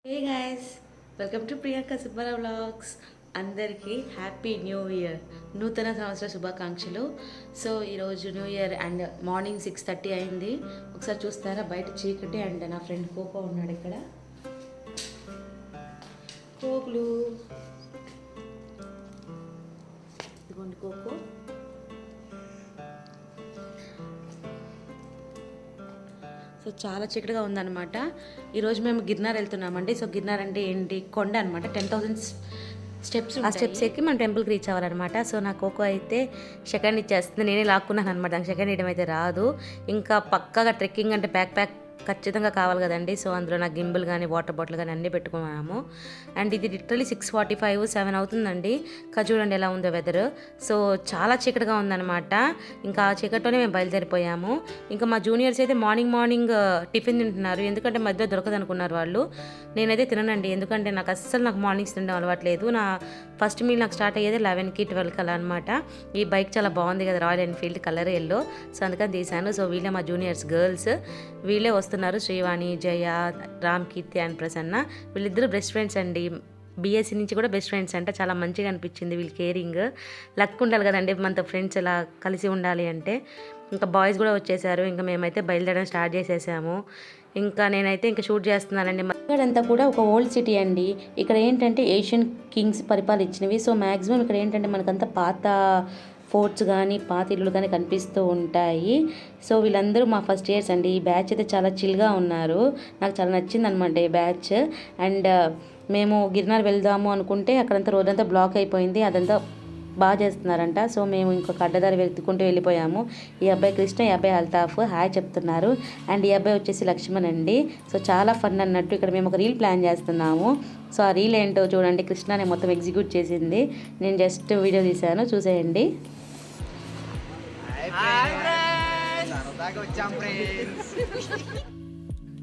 Hey guys, welcome to Priyanka Subbarao vlogs. అందరికీ happy new year, నూతన సంవత్సర శుభాకాంక్షలు. సో ఈరోజు న్యూ ఇయర్ అండ్ మార్నింగ్ 6:30 అయింది. ఒకసారి చూస్తారా, బయట చీకటి అండ్ నా ఫ్రెండ్ కోకో ఉన్నాడు ఇక్కడ. కోకులు ఇదిగోండి కోకో. సో చాలా చీకటిగా ఉందన్నమాట. ఈరోజు మేము గిర్నార్ వెళ్తున్నామండి. సో గిర్నార్ అంటే ఏంటి, కొండ అనమాట. 10,000 స్టెప్స్. ఆ స్టెప్స్ ఎక్కి మనం టెంపుల్కి రీచ్ అవ్వాలన్నమాట. సో నా కోకో అయితే సెకండ్ ఇచ్చేస్తుంది. నేనే లాక్కున్నాను అనమాట. నాకు సెకండ్ ఇవ్వడం అయితే రాదు. ఇంకా పక్కాగా ట్రెక్కింగ్ అంటే బ్యాక్ ప్యాక్ ఖచ్చితంగా కావాలి కదండి. సో అందులో నాకు గింబుల్ కానీ వాటర్ బాటిల్ కానీ అన్నీ పెట్టుకున్నాము. అండ్ ఇది లిటరలీ 6:45, 7 అవుతుందండి. చూడండి ఎలా ఉందో వెదర్. సో చాలా చీకటిగా ఉందన్నమాట. ఇంకా ఆ చీకటితోనే మేము బయలుదేరిపోయాము. ఇంకా మా జూనియర్స్ అయితే మార్నింగ్ టిఫిన్ తింటున్నారు. ఎందుకంటే మధ్యలో దొరకదు అనుకున్నారు వాళ్ళు. నేనైతే తిననండి, ఎందుకంటే నాకు మార్నింగ్స్ తినడం అలవాట్లేదు. నా ఫస్ట్ మీల్ నాకు స్టార్ట్ అయ్యేది 11కి 12కి అలా అనమాట. ఈ బైక్ చాలా బాగుంది కదా, royal Enfield colour yellow. So అందుకని తీశాను. సో వీళ్ళే మా జూనియర్స్ గర్ల్స్, వీళ్ళే వస్తున్నారు. శ్రీవాణి, జయ, రామ్ కీర్తి అండ్ ప్రసన్న. వీళ్ళిద్దరు బెస్ట్ ఫ్రెండ్స్ అండి. బీఎస్సీ నుంచి కూడా బెస్ట్ ఫ్రెండ్స్ అంట. చాలా మంచిగా అనిపించింది వీళ్ళు కేరింగ్. లక్ ఉండాలి కదండి మనతో ఫ్రెండ్స్ ఎలా కలిసి ఉండాలి అంటే. ఇంకా బాయ్స్ కూడా వచ్చేసారు. ఇంకా మేమైతే బయలుదేరడం స్టార్ట్ చేసేసాము. ఇంకా నేనైతే ఇంకా షూట్ చేస్తున్నానండి. ఇక్కడంతా కూడా ఒక ఓల్డ్ సిటీ అండి. ఇక్కడ ఏంటంటే ఏషియన్ కింగ్స్ పరిపాలించినవి. సో మ్యాక్సిమం ఇక్కడ ఏంటంటే మనకంతా పాత ఫోర్ట్స్ కానీ పాత ఇల్లులు కానీ కనిపిస్తూ ఉంటాయి. సో వీళ్ళందరూ మా ఫస్ట్ ఇయర్స్ అండి. ఈ బ్యాచ్ అయితే చాలా చిల్గా ఉన్నారు. నాకు చాలా నచ్చింది అనమాట ఈ బ్యాచ్. అండ్ మేము గిర్నార్ వెళ్దాము అనుకుంటే అక్కడంతా రోడ్డంతా బ్లాక్ అయిపోయింది. అదంతా బాగా చేస్తున్నారంట. సో మేము ఇంకొక అడ్డదారి వెతుక్కుంటూ వెళ్ళిపోయాము. ఈ అబ్బాయి కృష్ణ, ఈ అబ్బాయి అల్తాఫ్ హాయ్ చెప్తున్నారు. అండ్ ఈ అబ్బాయి వచ్చేసి లక్ష్మణ్ అండి. సో చాలా ఫన్ అన్నట్టు ఇక్కడ మేము ఒక రీల్ ప్లాన్ చేస్తున్నాము. సో ఆ రీల్ ఏంటో చూడండి. కృష్ణనే మొత్తం ఎగ్జిక్యూట్ చేసింది. నేను జస్ట్ వీడియో తీశాను, చూసేయండి.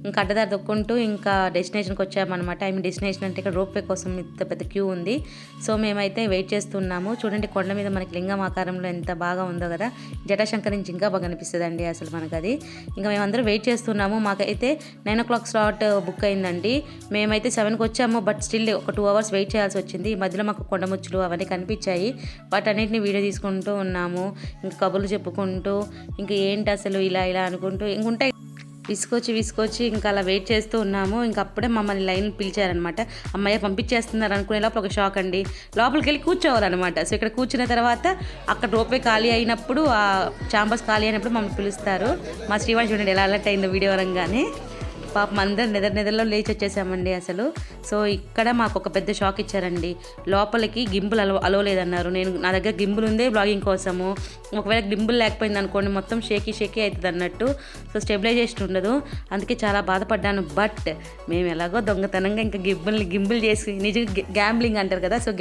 ఇంకా అడ్డదారి దొక్కుంటూ ఇంకా డెస్టినేషన్కి వచ్చామన్నమాట. డెస్టినేషన్ అంటే ఇక్కడ రోప్ వే కోసం ఇంత పెద్ద క్యూ ఉంది. సో మేమైతే వెయిట్ చేస్తున్నాము. చూడండి కొండ మీద మనకి లింగం ఆకారంలో ఎంత బాగా ఉందో కదా. జటాశంకర్ నుంచి ఇంకా బాగా అనిపిస్తుందండి అసలు మనకు అది. ఇంకా మేమందరం వెయిట్ చేస్తున్నాము. మాకైతే 9 o'clock స్లాట్ బుక్ అయిందండి. మేమైతే 7కి వచ్చాము. బట్ స్టిల్ ఒక 2 hours వెయిట్ చేయాల్సి వచ్చింది. ఈ మధ్యలో మాకు కొండముచ్చులు అవన్నీ కనిపించాయి. వాటన్నిటిని వీడియో తీసుకుంటూ ఉన్నాము. ఇంకా కబుర్లు చెప్పుకుంటూ ఇంకా ఏంటి అసలు ఇలా అనుకుంటూ ఇంకుంటాయి. విసుకొచ్చి ఇంకా అలా వెయిట్ చేస్తూ ఉన్నాము. ఇంకా అప్పుడే మమ్మల్ని లైన్ పిలిచారనమాట. అమ్మాయి పంపించేస్తున్నారు అనుకునే లోపల ఒక షాక్ అండి. లోపలికి వెళ్ళి కూర్చోవాలన్నమాట. సో ఇక్కడ కూర్చున్న తర్వాత అక్కడ రోపే ఖాళీ అయినప్పుడు, ఆ ఛాంబర్స్ ఖాళీ అయినప్పుడు మమ్మల్ని పిలుస్తారు. మా శ్రీవాణి చూడండి ఎలా అలర్ట్ అయిందో వీడియో వరంగానే. పాపం అందరు నిద్రలో లేచి వచ్చేసామండి అసలు. సో ఇక్కడ మాకు ఒక పెద్ద షాక్ ఇచ్చారండి. లోపలికి గింబుల్ అలో లేదన్నారు. నా దగ్గర గింబుల్ ఉందే బ్లాగింగ్ కోసము. ఒకవేళ గింబుల్ లేకపోయింది అనుకోండి మొత్తం షేకీ అవుతుంది అన్నట్టు. సో స్టెబిలైజేషన్ ఉండదు. అందుకే చాలా బాధపడ్డాను. బట్ మేము ఎలాగో దొంగతనంగా ఇంకా గింబుల్ చేసి నిజంగా గ్యాంబ్లింగ్ అంటారు కదా. సో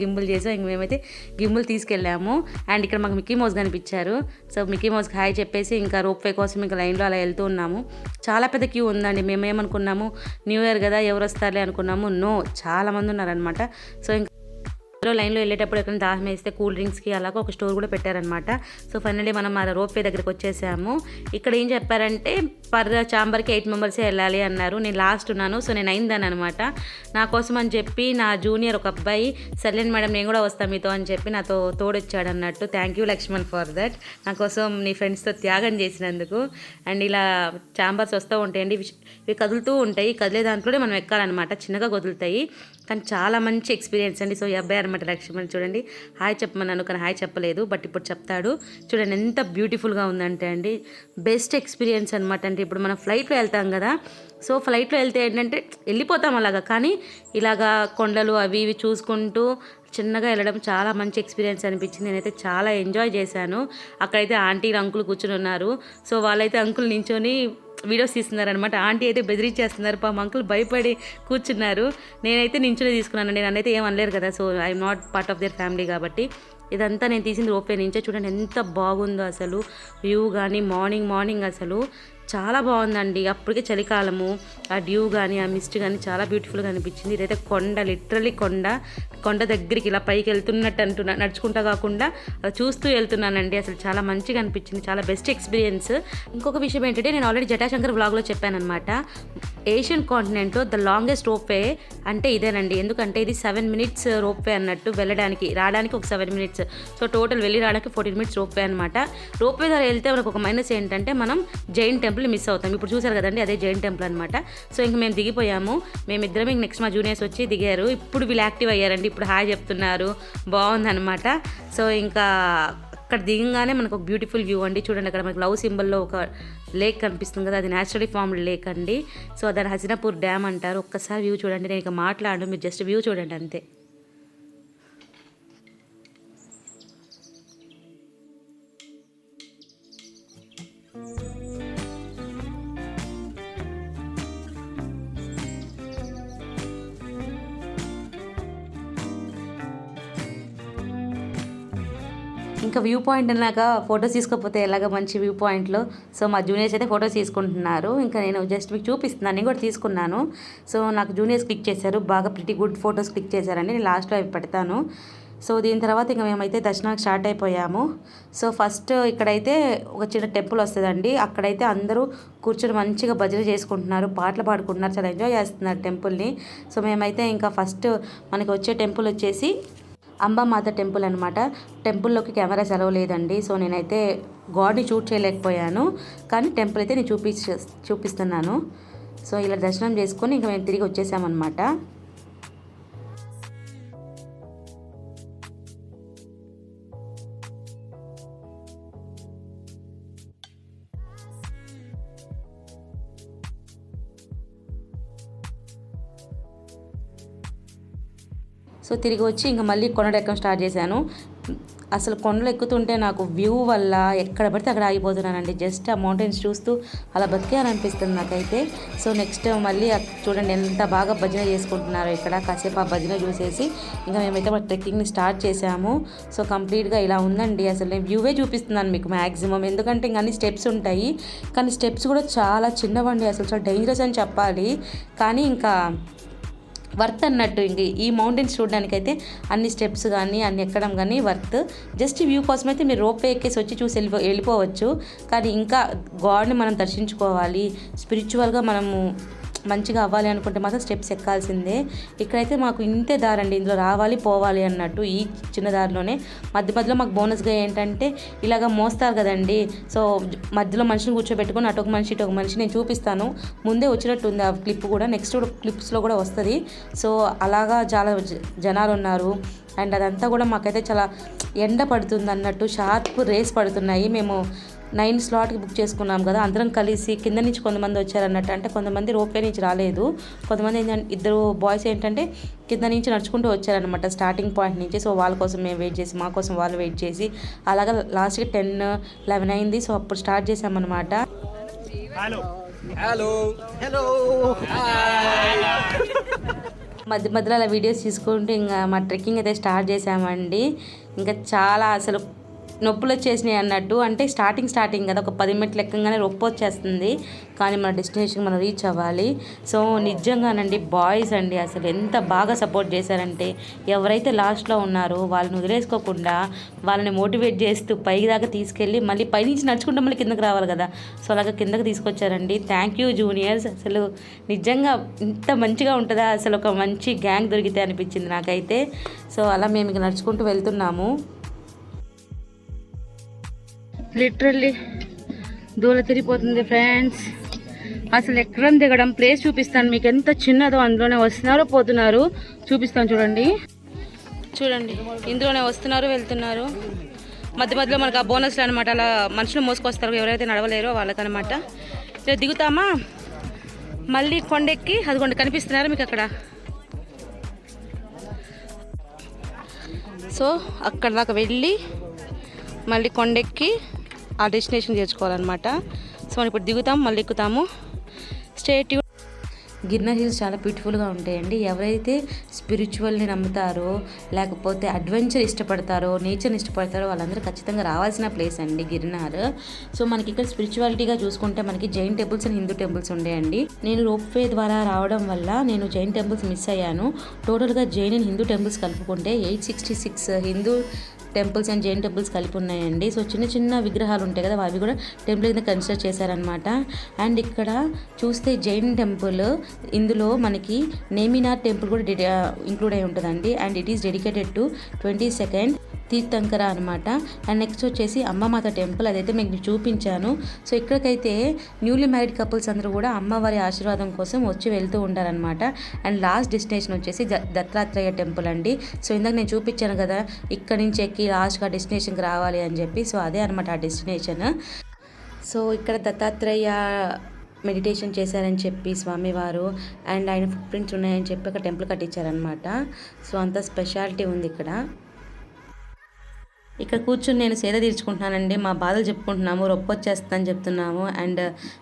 గింబుల్ చేసి ఇంక మేమైతే గింబుల్ తీసుకెళ్ళాము. అండ్ ఇక్కడ మాకు మిక్కీ మౌస్ కనిపించారు. సో మిక్కీ మౌస్కి హాయ్ చెప్పేసి ఇంకా రోప్ వే కోసం ఇంకా లైన్లో అలా వెళ్తూ ఉన్నాము. చాలా పెద్ద క్యూ ఉందండి. మేమేమనుకున్నాము న్యూ ఇయర్ కదా ఎవరు వస్తారులే అనుకున్నాము. నో, చాలా మంది ఉన్నారనమాట. సో ఇంకా లైన్లో వెళ్ళేటప్పుడు ఎక్కడ దాహం వేస్తే కూల్ డ్రింక్స్కి అలాగ ఒక స్టోర్ కూడా పెట్టారనమాట. సో ఫైనల్లీ మనం ఆ రోప్ వే దగ్గరికి వచ్చేసాము. ఇక్కడ ఏం చెప్పారంటే పర్ ఛాంబర్కి 8 members వెళ్ళాలి అన్నారు. నేను లాస్ట్ ఉన్నాను. సో నేను అయిందాను అనమాట. నా కోసం అని చెప్పి నా జూనియర్ ఒక అబ్బాయి సర్లేండి మేడం నేను కూడా వస్తాను మీతో అని చెప్పి నాతో తోడొచ్చాడు అన్నట్టు. Thank you Lakshman for that, నా కోసం నీ ఫ్రెండ్స్తో త్యాగం చేసినందుకు. అండ్ ఇలా ఛాంబర్స్ వస్తూ ఉంటాయండి. ఇవి కదులుతూ ఉంటాయి. కదిలే దాంట్లోనే మనం ఎక్కాలన్నమాట. చిన్నగా కదులుతాయి కానీ చాలా మంచి ఎక్స్పీరియన్స్ అండి. సో ఈ అబ్బాయి అనమాట లక్ష్మణ్. చూడండి హాయ్ చెప్పమన్నాను కానీ హాయ్ చెప్పలేదు. బట్ ఇప్పుడు చెప్తాడు. చూడండి ఎంత బ్యూటిఫుల్గా ఉందంటే అండి, బెస్ట్ ఎక్స్పీరియన్స్ అనమాట. అంటే ఇప్పుడు మనం ఫ్లైట్లో వెళ్తాం కదా. సో ఫ్లైట్లో వెళ్తే ఏంటంటే వెళ్ళిపోతాం అలాగా, కానీ ఇలాగా కొండలు అవి ఇవి చూసుకుంటూ చిన్నగా వెళ్ళడం చాలా మంచి ఎక్స్పీరియన్స్ అనిపించింది. నేనైతే చాలా ఎంజాయ్ చేశాను. అక్కడైతే ఆంటీలు అంకుల్ కూర్చుని ఉన్నారు. సో వాళ్ళైతే అంకుల్ నించొని వీడియోస్ తీస్తున్నారనమాట. ఆంటీ అయితే బెదిరించేస్తున్నారు. పాపం అంకుల్ భయపడి కూర్చున్నారు. నేనైతే నించునే తీసుకున్నాను. నన్నైతే ఏం అనలేరు కదా. So I'm not part of their family కాబట్టి. ఇదంతా నేను తీసింది రోపే నుంచే. చూడండి ఎంత బాగుందో అసలు వ్యూ కానీ. మార్నింగ్ అసలు చాలా బాగుందండి. అప్పటికే చలికాలము. ఆ డ్యూ కానీ ఆ మిస్ట్ కానీ చాలా బ్యూటిఫుల్గా అనిపించింది. ఇదైతే కొండ, లిటరలీ కొండ దగ్గరికి ఇలా పైకి వెళ్తున్నట్టు నడుచుకుంటా కాకుండా అలా చూస్తూ వెళ్తున్నానండి. అసలు చాలా మంచిగా అనిపించింది. చాలా బెస్ట్ ఎక్స్పీరియన్స్. ఇంకొక విషయం ఏంటంటే నేను ఆల్రెడీ జటాశంకర్ వ్లాగ్లో చెప్పాను అనమాట. ఏషియన్ కాంటినెంట్లో ద లాంగెస్ట్ రోప్వే అంటే ఇదేనండి. ఎందుకంటే ఇది 7 మినిట్స్ రోప్వే అన్నట్టు, వెళ్ళడానికి రావడానికి ఒక 7 మినిట్స్. సో టోటల్ వెళ్ళి రావడానికి 14 మినిట్స్ రోప్వే అనమాట. రోప్వే ద్వారా వెళ్తే మనకు ఒక మైనస్ ఏంటంటే మనం జైన్ టెంపుల్ మిస్ అవుతాం. ఇప్పుడు చూసారు కదండి, అదే జైన్ టెంపుల్ అనమాట. సో ఇంక మేము దిగిపోయాము. మేమిద్దరం ఇంక నెక్స్ట్ మా జూనియర్స్ వచ్చి దిగారు. ఇప్పుడు వీళ్ళు యాక్టివ్ అయ్యారండి, ఇప్పుడు హాయ్ చెప్తున్నారు, బాగుందనమాట. సో ఇంకా అక్కడ దిగంగానే మనకు ఒక బ్యూటిఫుల్ వ్యూ అండి. చూడండి, అక్కడ మనకు లవ్ సింబల్లో ఒక లేక్ కనిపిస్తుంది కదా, అది న్యాచురలీ ఫార్మ్డ్ లేక్ అండి. సో దాని హసీనాపూర్ డ్యామ్ అంటారు. ఒక్కసారి వ్యూ చూడండి, నేను ఇక మాట్లాడను, మీరు జస్ట్ వ్యూ చూడండి అంతే. ఇంకా వ్యూ పాయింట్ అన్నాక ఫొటోస్ తీసుకోకపోతే ఎలాగ మంచి వ్యూ పాయింట్లో. సో మా జూనియర్స్ అయితే ఫొటోస్ తీసుకుంటున్నారు. ఇంకా నేను జస్ట్ మీకు చూపిస్తున్నాను, నేను కూడా తీసుకున్నాను. సో నాకు జూనియర్స్ క్లిక్ చేశారు, బాగా ప్రిటీ గుడ్ ఫొటోస్ క్లిక్ చేశారండి. నేను లాస్ట్లో అవి పెడతాను. సో దీని తర్వాత ఇంకా మేమైతే దర్శనానికి స్టార్ట్ అయిపోయాము. సో ఫస్ట్ ఇక్కడైతే ఒక చిన్న టెంపుల్ వస్తుందండి. అక్కడైతే అందరూ కూర్చొని మంచిగా భజన చేసుకుంటున్నారు, పాటలు పాడుకుంటున్నారు, చాలా ఎంజాయ్ చేస్తున్నారు టెంపుల్ని. సో మేమైతే ఇంకా ఫస్ట్ మనకి వచ్చే టెంపుల్ వచ్చేసి అంబామాత టెంపుల్ అనమాట. టెంపుల్లోకి కెమెరాస్ అలవ్ లేదండి. సో నేనైతే గాడ్ని షూట్ చేయలేకపోయాను, కానీ టెంపుల్ అయితే నేను చూపిస్తున్నాను. సో ఇలా దర్శనం చేసుకొని ఇంకా మేము తిరిగి వచ్చేసామన్నమాట. సో తిరిగి వచ్చి ఇంకా మళ్ళీ కొండలు ఎక్కడం స్టార్ట్ చేశాను. అసలు కొండలు ఎక్కుతుంటే నాకు వ్యూ వల్ల ఎక్కడ పడితే అక్కడ ఆగిపోతున్నానండి. జస్ట్ ఆ మౌంటైన్స్ చూస్తూ అలా బతికేయాలనిపిస్తుంది నాకైతే. సో నెక్స్ట్ మళ్ళీ చూడండి ఎంత బాగా భజన చేసుకుంటున్నారో ఇక్కడ. కాసేపు ఆ భజన చూసేసి ఇంకా మేమైతే మా ట్రెక్కింగ్ని స్టార్ట్ చేసాము. సో కంప్లీట్గా ఇలా ఉందండి. అసలు నేను వ్యూవే చూపిస్తున్నాను మీకు మ్యాక్సిమం, ఎందుకంటే ఇంకా అన్ని స్టెప్స్ ఉంటాయి, కానీ స్టెప్స్ కూడా చాలా చిన్నవండి. అసలు చాలా డేంజరస్ అని చెప్పాలి, కానీ ఇంకా వర్త్ అన్నట్టు. ఇంక ఈ మౌంటైన్స్ చూడడానికి అయితే అన్ని స్టెప్స్ కానీ అన్ని ఎక్కడం కానీ వర్త్. జస్ట్ వ్యూ కోసం అయితే మీరు రోప్ ఎక్కేసి వచ్చి చూసి వెళ్ళిపోవచ్చు, కానీ ఇంకా గాడ్ని మనం దర్శించుకోవాలి, స్పిరిచువల్గా మనము మంచిగా అవ్వాలి అనుకుంటే మాత్రం స్టెప్స్ ఎక్కాల్సిందే. ఇక్కడైతే మాకు ఇంతే దారండి, ఇందులో రావాలి పోవాలి అన్నట్టు. ఈ చిన్న దారిలోనే మధ్యలో మాకు బోనస్గా ఏంటంటే ఇలాగ మోస్తారు కదండి. సో మధ్యలో మనిషిని కూర్చోబెట్టుకుని అటు ఒక మనిషి ఇటు ఒక మనిషి, నేను చూపిస్తాను, ముందే వచ్చినట్టు ఉంది ఆ క్లిప్ కూడా, నెక్స్ట్ క్లిప్స్లో కూడా వస్తుంది. సో అలాగా చాలా జనాలు ఉన్నారు. అండ్ అదంతా కూడా మాకైతే చాలా ఎండ పడుతుంది అన్నట్టు, షార్ప్ రేస్ పడుతున్నాయి. మేము 9 స్లాట్కి బుక్ చేసుకున్నాం కదా, అందరం కలిసి కింద నుంచి కొంతమంది వచ్చారన్నట్టు. అంటే కొంతమంది రోప్వే నుంచి రాలేదు, కొంతమంది ఏంటంటే ఇద్దరు బాయ్స్ ఏంటంటే కింద నుంచి నడుచుకుంటూ వచ్చారనమాట స్టార్టింగ్ పాయింట్ నుంచి. సో వాళ్ళ కోసం మేము వెయిట్ చేసి, మా కోసం వాళ్ళు వెయిట్ చేసి, అలాగా లాస్ట్కి 10-11 అయింది. సో అప్పుడు స్టార్ట్ చేసామన్నమాట. మధ్యలో అలా వీడియోస్ తీసుకుంటూ ఇంకా మా ట్రెక్కింగ్ అయితే స్టార్ట్ చేసామండి. ఇంకా చాలా అసలు నొప్పులు వచ్చేసినాయి అన్నట్టు. అంటే స్టార్టింగ్ కదా, ఒక 10 మినిట్లు ఎక్కగానే నొప్పి వచ్చేస్తుంది, కానీ మన డెస్టినేషన్ మనం రీచ్ అవ్వాలి. సో నిజంగానండి బాయ్స్ అండి అసలు ఎంత బాగా సపోర్ట్ చేశారంటే, ఎవరైతే లాస్ట్లో ఉన్నారో వాళ్ళని వదిలేసుకోకుండా వాళ్ళని మోటివేట్ చేస్తూ పైకి దాకా తీసుకెళ్ళి మళ్ళీ పైనుంచి నడుచుకుంటే మళ్ళీ కిందకి రావాలి కదా, సో అలాగా కిందకి తీసుకొచ్చారండి. Thank you juniors. అసలు నిజంగా ఇంత మంచిగా ఉంటుందా, అసలు ఒక మంచి గ్యాంగ్ దొరికితే అనిపించింది నాకైతే. సో అలా మేము ఇక నడుచుకుంటూ వెళ్తున్నాము. లిటరల్లీ దూల తిరిగిపోతుంది ఫ్రెండ్స్. అసలు ఎక్కడం దిగడం ప్లేస్ చూపిస్తాను మీకు, ఎంత చిన్నదో. అందులోనే వస్తున్నారు పోతున్నారు, చూపిస్తాను చూడండి. ఇందులోనే వస్తున్నారు వెళ్తున్నారు. మధ్యలో మనకు ఆ బోనస్లు అనమాట, అలా మనుషులు మోసుకొస్తారు ఎవరైతే నడవలేరో వాళ్ళకనమాట. ఇలా దిగుతామా, మళ్ళీ కొండెక్కి అదిగోండి కనిపిస్తున్నారు మీకు అక్కడ. సో అక్కడ దాకా వెళ్ళి మళ్ళీ కొండెక్కి ఆ డెస్టినేషన్ చేర్చుకోవాలన్నమాట. సో మనం ఇప్పుడు దిగుతాం, మళ్ళీ ఎక్కుతాము. Stay tune. గిర్నర్ హిల్స్ చాలా బ్యూటిఫుల్గా ఉంటాయండి. ఎవరైతే స్పిరిచువల్ని నమ్ముతారో, లేకపోతే అడ్వెంచర్ ఇష్టపడతారో, నేచర్ని ఇష్టపడతారో వాళ్ళందరూ ఖచ్చితంగా రావాల్సిన ప్లేస్ అండి గిర్నార్. సో మనకి ఇక్కడ స్పిరిచువాలిటీగా చూసుకుంటే మనకి Jain temples and Hindu temples ఉండేయండి. నేను రోప్వే ద్వారా రావడం వల్ల నేను జైన్ టెంపుల్స్ మిస్ అయ్యాను. టోటల్గా జైన్ అండ్ హిందూ టెంపుల్స్ కలుపుకుంటే 866 Hindu temples and Jain temples కలిపి ఉన్నాయండి. సో చిన్న చిన్న విగ్రహాలు ఉంటాయి కదా, అవి కూడా టెంపుల్ కింద కన్సిడర్ చేశారనమాట. అండ్ ఇక్కడ చూస్తే జైన్ టెంపుల్, ఇందులో మనకి నేమినార్ టెంపుల్ కూడా ఇంక్లూడ్ అయి ఉంటుందండి. And it is dedicated to 22nd Tirthankara అనమాట. అండ్ నెక్స్ట్ వచ్చేసి అమ్మమాత టెంపుల్, అదైతే మీకు చూపించాను. సో ఇక్కడికైతే న్యూలీ మ్యారీడ్ కపుల్స్ అందరూ కూడా అమ్మవారి ఆశీర్వాదం కోసం వచ్చి వెళ్తూ ఉంటారనమాట. అండ్ లాస్ట్ డెస్టినేషన్ వచ్చేసి దత్తాత్రేయ టెంపుల్ అండి. సో ఇందాక నేను చూపించాను కదా, ఇక్కడ నుంచి ఎక్కి లాస్ట్గా డెస్టినేషన్కి రావాలి అని చెప్పి. సో అదే అనమాట ఆ డెస్టినేషన్. సో ఇక్కడ దత్తాత్రేయ మెడిటేషన్ చేశారని చెప్పి స్వామివారు, అండ్ ఆయన ఫుట్ ప్రింట్స్ ఉన్నాయని చెప్పి ఒక టెంపుల్ కట్టించారనమాట. సో అంత స్పెషాలిటీ ఉంది ఇక్కడ. ఇక్కడ కూర్చుని నేను సేద తీర్చుకుంటున్నానండి. మా బాధలు చెప్పుకుంటున్నాము, రొప్ప వచ్చేస్తుందని చెప్తున్నాము. అండ్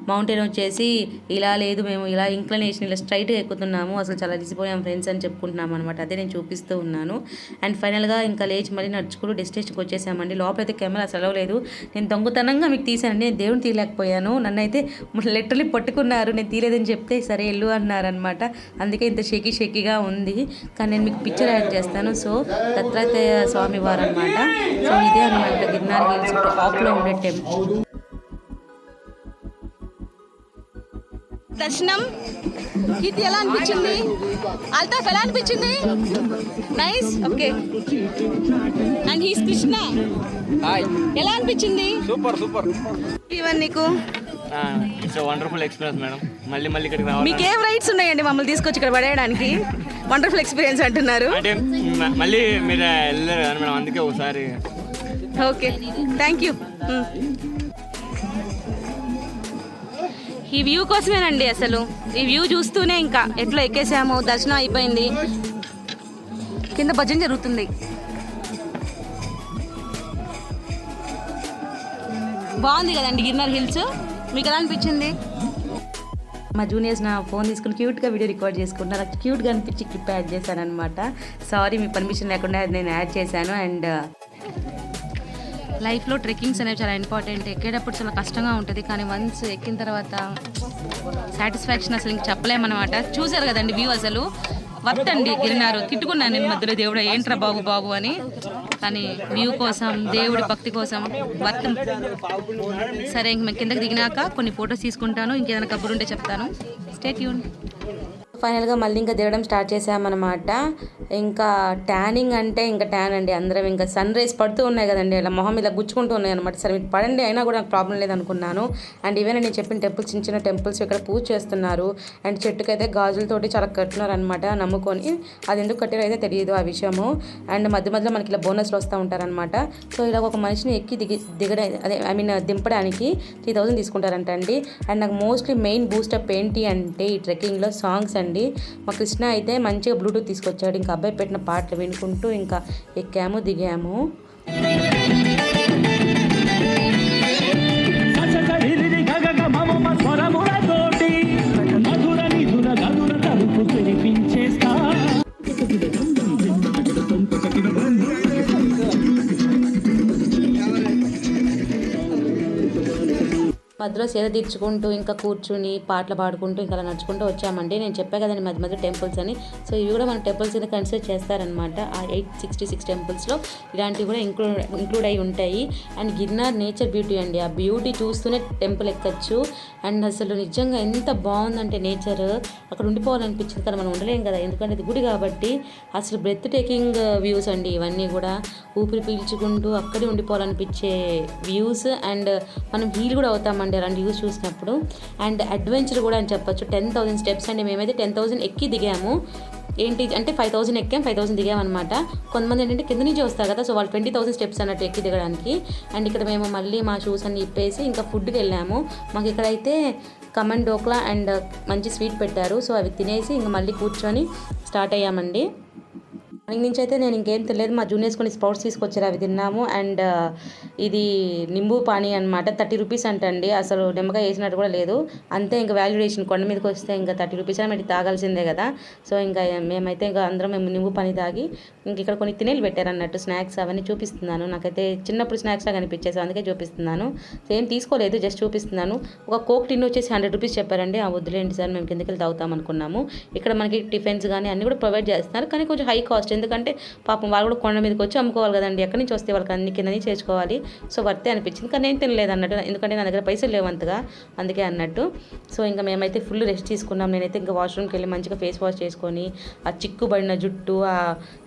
మౌంటైన్ వచ్చేసి ఇలా లేదు, మేము ఇలా ఇంక్లనేషన్ ఇలా స్ట్రైట్గా ఎక్కుతున్నాము, అసలు చాలా అలసిపోయాం ఫ్రెండ్స్ అని చెప్పుకుంటున్నాము అనమాట. అదే నేను చూపిస్తూ ఉన్నాను. అండ్ ఫైనల్గా ఇంకా లేచి మళ్ళీ నడుచుకుంటూ డెస్టినేషన్కి వచ్చేసామండి. లోపలైతే కెమెరా అసలు లేదు, నేను దొంగతనంగా మీకు తీసానండి. నేను దేవుని తీయలేకపోయాను, నన్ను అయితే లిటరలీ పట్టుకున్నారు. నేను తీయలేదని చెప్తే సరే వెళ్ళు అన్నారనమాట. అందుకే ఇంత షేకీగా ఉంది. కానీ నేను మీకు పిక్చర్ యాడ్ చేస్తాను. సో దత్తాత్రేయ స్వామి వారు అనమాట. సో ఇదే అనమాట గిర్నార్ హిల్స్ టాప్లో ఉండే టెంపుల్. దర్శనం ఇది ఎలా అనిపించింది? అల్తాఫ్ ఎలా అనిపించింది? Nice, okay. And he's Krishna, ఎలా అనిపించింది? సూపర్. ఈవెన్ నీకు ఇట్స్ వండర్ఫుల్ ఎక్స్పీరియన్స్ మేడం. మళ్ళీ ఇక్కడికి రావాలి. మీకు ఏం రైట్స్ ఉన్నాయండి మమ్మల్ని తీసుకొచ్చి ఇక్కడ పడేయడానికి? వండర్ఫుల్ ఎక్స్పీరియన్స్ అంటున్నారు. అంటే మళ్ళీ మీరు వెళ్ళారు కదా మేడం, అందుకే ఒకసారి. Okay, thank you. ఈ వ్యూ కోసమేనండి, అసలు ఈ వ్యూ చూస్తూనే ఇంకా ఎట్లా ఎక్కేసాము. దర్శనం అయిపోయింది, కింద భజన జరుగుతుంది. బాగుంది కదండి గిర్నార్ హిల్స్. మీకు ఎలా అనిపించింది? మా జూనియర్స్ నా ఫోన్ తీసుకుని క్యూట్గా వీడియో రికార్డ్ చేసుకుంటున్నారు. నాకు క్యూట్గా అనిపించి క్లిప్ యాడ్ చేశాను అనమాట. సారీ, మీ పర్మిషన్ లేకుండా నేను యాడ్ చేశాను. అండ్ లైఫ్లో ట్రెక్కింగ్స్ అనేవి చాలా ఇంపార్టెంట్. ఎక్కేటప్పుడు చాలా కష్టంగా ఉంటుంది, కానీ వన్స్ ఎక్కిన తర్వాత సాటిస్ఫాక్షన్ అసలు ఇంక చెప్పలేమన్నమాట. చూసారు కదండి వ్యూ, అసలు వర్త్ అండి. గిరినారు తిట్టుకున్నాను నేను మధ్యలో, దేవుడు ఏంట్రా బాబు అని. కానీ వ్యూ కోసం, దేవుడి భక్తి కోసం వర్త్. సరే, ఇంక మేము కిందకి దిగినాక కొన్ని ఫొటోస్ తీసుకుంటాను, ఇంకేదైనా కబురు ఉంటే చెప్తాను. Stay tune. ఫైనల్గా మళ్ళీ ఇంకా దిగడం స్టార్ట్ చేసామన్నమాట. ఇంకా ట్యానింగ్ అంటే ఇంకా ట్యాన్ అండి అందరం. ఇంకా సన్ రైజ్ పడుతూ ఉన్నాయి కదండి, ఇలా మొహం ఇలా గుచ్చుకుంటూ ఉన్నాయి అనమాట. సరే మీకు పడండి, అయినా కూడా నాకు ప్రాబ్లం లేదనుకున్నాను. అండ్ ఈవెన్ నేను చెప్పిన టెంపుల్స్, చిన్న టెంపుల్స్ ఇక్కడ పూజ చేస్తున్నారు. అండ్ చెట్టుకైతే గాజులతోటి చాలా కట్టినారు అనమాట, నమ్ముకొని. అది ఎందుకు కట్టారో అయితే తెలియదు ఆ విషయము. అండ్ మధ్యలో మనకి ఇలా బోనస్లు వస్తూ ఉంటారనమాట. సో ఇలా ఒక మనిషిని ఎక్కి దిగడం, అదే దింపడానికి 3000 తీసుకుంటారంట అండి. అండ్ నాకు మోస్ట్లీ మెయిన్ బూస్టప్ ఏంటి అంటే ఈ ట్రెక్కింగ్లో సాంగ్స్ అండి. మా కృష్ణ అయితే మంచిగా బ్లూటూత్ తీసుకొచ్చాడు. ఇంకా అబ్బాయి పెట్టిన పాటలు వినుకుంటూ ఇంకా ఎక్కాము, దిగాము. మధ్యలో సేద తీర్చుకుంటూ ఇంకా కూర్చుని పాటలు పాడుకుంటూ ఇంకా అలా నడుచుకుంటూ వచ్చామండి. నేను చెప్పా కదండి మధ్య టెంపుల్స్ అని. సో ఇవి కూడా మన టెంపుల్స్ కింద కన్సిడర్ చేస్తారనమాట. ఆ 866 టెంపుల్స్లో ఇలాంటివి కూడా ఇంక్లూడ్ అయి ఉంటాయి. అండ్ గిర్నార్ నేచర్ బ్యూటీ అండి, ఆ బ్యూటీ చూస్తూనే టెంపుల్ ఎక్కచ్చు. అండ్ అసలు నిజంగా ఎంత బాగుందంటే నేచర్, అక్కడ ఉండిపోవాలనిపించింది కానీ మనం ఉండలేం కదా, ఎందుకంటే ఇది గుడి కాబట్టి. అసలు బ్రెత్ టేకింగ్ వ్యూస్ అండి ఇవన్నీ కూడా. ఊపిరి పీల్చుకుంటూ అక్కడే ఉండిపోవాలనిపించే వ్యూస్. అండ్ మనం హీల్ కూడా అవుతామండి అలాంటి వ్యూస్ చూసినప్పుడు. అండ్ అడ్వెంచర్ కూడా అని చెప్పొచ్చు. 10,000 స్టెప్స్ అండి. మేమైతే 10,000 ఎక్కి దిగాము. ఏంటి అంటే 5,000 ఎక్కాం, 5,000 దిగామన్నమాట. కొంతమంది ఏంటంటే కింద నుంచి వస్తారు కదా, సో వాళ్ళు 20,000 స్టెప్స్ అన్నట్టు ఎక్కి దిగడానికి. అండ్ ఇక్కడ మేము మళ్ళీ మా షూస్ అన్ని ఇప్పేసి ఇంకా ఫుడ్కి వెళ్ళాము. మాకు ఇక్కడైతే కమన్ డోక్లా అండ్ మంచి స్వీట్ పెట్టారు. సో అవి తినేసి ఇంకా మళ్ళీ కూర్చొని స్టార్ట్ అయ్యామండి. మార్నింగ్ నుంచి అయితే నేను ఇంకేం తెలియదు, మా జూనియర్స్ కొన్ని స్పౌట్స్ తీసుకొచ్చారు, అవి తిన్నాము. అండ్ ఇది నింబు పానీ అనమాట, 30 రూపీస్ అంటండి. అసలు నిమ్మకాయ వేసినట్టు కూడా లేదు. అంతే ఇంకా వాల్యుడేషన్, కొండ మీదకి వస్తే ఇంకా 30 రూపీస్ అని మరి తాగాల్సిందే కదా. సో ఇంకా మేమైతే ఇంకా అందరం మేము నింబు పానీ తాగి ఇంక ఇక్కడ కొన్ని తినేలు పెట్టారన్నట్టు, స్నాక్స్ అవన్నీ చూపిస్తున్నాను. నాకైతే చిన్నప్పుడు స్నాక్స్ లాగా అనిపించేసి అందుకే చూపిస్తున్నాను. ఏం తీసుకోలేదు, జస్ట్ చూపిస్తున్నాను. ఒక కోక్ టిన్ వచ్చేసి 100 రూపీస్ చెప్పారండి. ఆ వద్దులేండి సార్, మేము కిందకి వెళ్ళి తాగుతాం అనుకున్నాము. ఇక్కడ మనకి టిఫిన్స్ కానీ అన్నీ కూడా ప్రొవైడ్ చేస్తున్నారు, కానీ కొంచెం హై కాస్ట్. ఎందుకంటే పాపం వాళ్ళు కూడా కొండ మీదకి వచ్చి అమ్ముకోవాలి కదండి, ఎక్కడి నుంచి వస్తే వాళ్ళకి అన్ని కింద చేసుకోవాలి. సో వర్తే అనిపించింది, కానీ నేను తినలేదు అన్నట్టు, ఎందుకంటే నా దగ్గర పైసలు లేవంతగా, అందుకే అన్నట్టు. సో ఇంకా మేమైతే ఫుల్ రెస్ట్ తీసుకున్నాం. నేనైతే ఇంకా వాష్రూమ్కి వెళ్ళి మంచిగా ఫేస్ వాష్ చేసుకొని, ఆ చిక్కుబడిన జుట్టు, ఆ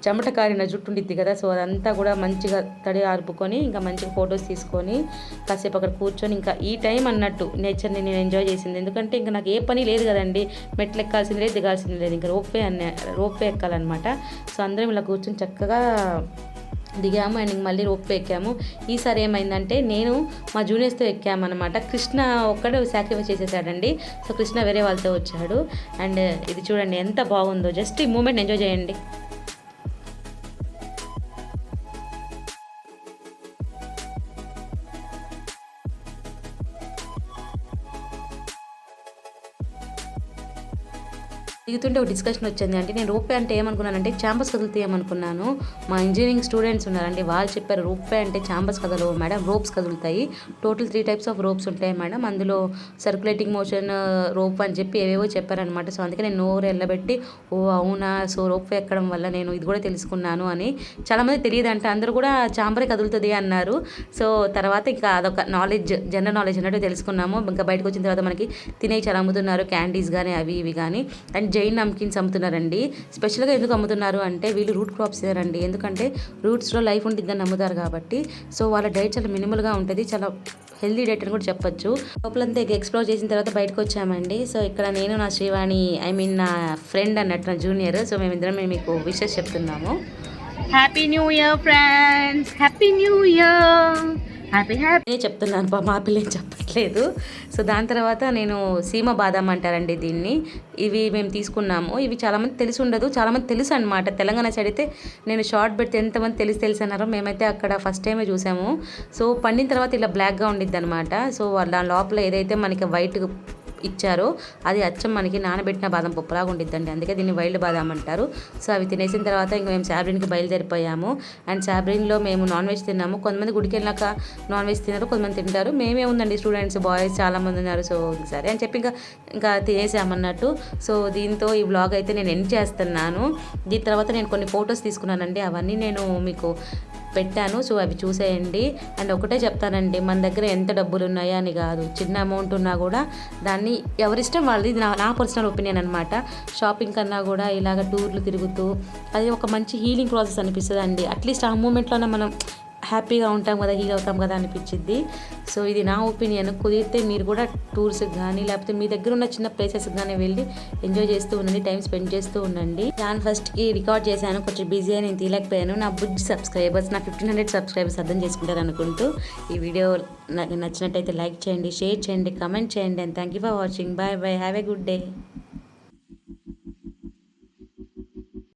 చెమట కారిన జుట్టు ఉండిద్ది కదా, సో అదంతా కూడా మంచిగా తడి ఆర్పుకొని ఇంకా మంచిగా ఫొటోస్ తీసుకొని కాసేపు అక్కడ కూర్చొని ఇంకా ఈ టైం అన్నట్టు నేచర్ని నేను ఎంజాయ్ చేసింది. ఎందుకంటే ఇంకా నాకు ఏ పని లేదు కదండి, మెట్లు ఎక్కాల్సింది లేదు, దిగాల్సింది లేదు, ఇంకా రోప్వే ఎక్కాలన్నమాట. సో అందరం ఇలా కూర్చొని చక్కగా దిగాము అండ్ మళ్ళీ రోప్వే ఎక్కాము. ఈసారి ఏమైందంటే నేను మా జూనియర్స్తో ఎక్కామన్నమాట. కృష్ణ ఒక్కడే సాక్రిఫైస్ చేసేసాడండి. సో కృష్ణ వేరే వాళ్ళతో వచ్చాడు. అండ్ ఇది చూడండి ఎంత బాగుందో, జస్ట్ ఈ మూమెంట్ ఎంజాయ్ చేయండి. దిగుతుంటే ఒక డిస్కషన్ వచ్చింది. అంటే నేను రోప్వే అంటే ఏమనుకున్నానంటే ఛాంబర్స్ కదులుతాయేమనుకున్నాను. మా ఇంజనీరింగ్ స్టూడెంట్స్ ఉన్నారండి, వాళ్ళు చెప్పారు రోప్వే అంటే ఛాంబర్స్ కదలవు మేడం, రోప్స్ కదులుతాయి. టోటల్ 3 టైప్స్ ఆఫ్ రోప్స్ ఉంటాయి మేడం, అందులో సర్క్యులేటింగ్ మోషన్ రోప్ అని చెప్పి ఏవేవో చెప్పారనమాట. సో అందుకే నేను నోరు వెళ్ళబెట్టి ఓ అవునా, సో రోప్వే ఎక్కడం వల్ల నేను ఇది కూడా తెలుసుకున్నాను అని. చాలామంది తెలియదు అంటే, అందరూ కూడా ఛాంబరే కదులుతుంది అన్నారు. సో తర్వాత ఇంకా అదొక నాలెడ్జ్, జనరల్ నాలెడ్జ్ అన్నట్టు తెలుసుకున్నాము. ఇంకా బయటకు వచ్చిన తర్వాత మనకి తినేవి చాలా అమ్ముతున్నారు, క్యాండీస్ కానీ అవి ఇవి కానీ. అండ్ జైన్ నమ్కిన్స్ అమ్ముతున్నారండి. స్పెషల్గా ఎందుకు అమ్ముతున్నారు అంటే వీళ్ళు రూట్ క్రాప్స్ ఇవ్వరండి, ఎందుకంటే రూట్స్లో లైఫ్ ఉంటుందని నమ్ముతారు కాబట్టి. సో వాళ్ళ డైట్ చాలా మినిమల్గా ఉంటుంది, చాలా హెల్దీ డైట్ అని కూడా చెప్పొచ్చు. లోపలంతా ఎక్స్ప్లోర్ చేసిన తర్వాత బయటకు వచ్చామండి. సో ఇక్కడ నేను నా శ్రీవాణి, నా ఫ్రెండ్ అన్నట్టు, నా జూనియర్. సో మేమిద్దరం మీకు విషెస్ చెప్తున్నాము. Happy new year friends, happy new year, happy నేను చెప్తున్నాను, మా పిల్లలు చెప్పట్లేదు. సో దాని తర్వాత నేను సీమ బాదాం అంటారండి దీన్ని. ఇవి మేము తీసుకున్నాము. ఇవి చాలామంది తెలిసి ఉండదు, చాలామంది తెలుసు అనమాట. తెలంగాణ సైడ్ అయితే నేను షార్ట్ పెడితే ఎంతమంది తెలిసి అన్నారో, మేమైతే అక్కడ ఫస్ట్ టైమే చూసాము. సో పండిన తర్వాత ఇలా బ్లాక్గా ఉండిద్ది అనమాట. సో దాని లోపల ఏదైతే మనకి వైట్ ఇచ్చారో అది అచ్చం మనకి నానబెట్టిన బాదం పప్పులాగా ఉండిద్దండి, అందుకే దీన్ని వైల్డ్ బాదాం అంటారు. సో అవి తినేసిన తర్వాత ఇంక మేము శాబ్రిన్కి బయలుదేరిపోయాము. అండ్ శాబ్రిన్లో మేము నాన్ వెజ్ తిన్నాము. కొంతమంది గుడికి వెళ్ళాక నాన్ వెజ్ తిన్నారు, కొంతమంది తింటారు. మేమే ఉందండి, స్టూడెంట్స్ బాయ్స్ చాలామంది ఉన్నారు. సో సరే అని చెప్పి ఇంకా తినేసామన్నట్టు. సో దీంతో ఈ వ్లాగ్ అయితే నేను ఎండ్ చేస్తున్నాను. దీని తర్వాత నేను కొన్ని ఫొటోస్ తీసుకున్నానండి, అవన్నీ నేను మీకు పెట్టాను. సో అవి చూసేయండి. అండ్ ఒకటే చెప్తానండి, మన దగ్గర ఎంత డబ్బులు ఉన్నాయా అని కాదు, చిన్న అమౌంట్ ఉన్నా కూడా దాన్ని ఎవరిష్టం వాళ్ళది. నా పర్సనల్ ఒపీనియన్ అనమాట. షాపింగ్ కన్నా కూడా ఇలాగ టూర్లు తిరుగుతూ అది ఒక మంచి హీలింగ్ ప్రాసెస్ అనిపిస్తుంది అండి. అట్లీస్ట్ ఆ మూమెంట్లోనే మనం హ్యాపీగా ఉంటాం కదా, హీల్ అవుతాం కదా అనిపించింది. సో ఇది నా ఒపీనియన్. కుదిరితే మీరు కూడా టూర్స్కి కానీ లేకపోతే మీ దగ్గర ఉన్న చిన్న ప్లేసెస్కి కానీ వెళ్ళి ఎంజాయ్ చేస్తూ ఉండండి, టైం స్పెండ్ చేస్తూ ఉండండి. దాని ఫస్ట్కి రికార్డ్ చేశాను, కొంచెం బిజీ అని నేను తీయలేకపోయాను. నా బుజ్జి సబ్స్క్రైబర్స్, నా 1500 సబ్స్క్రైబర్స్ అర్థం చేసుకుంటారు అనుకుంటూ ఈ వీడియో నాకు నచ్చినట్టయితే లైక్ చేయండి, షేర్ చేయండి, కమెంట్ చేయండి. And thank you for watching. Bye bye, have a good day.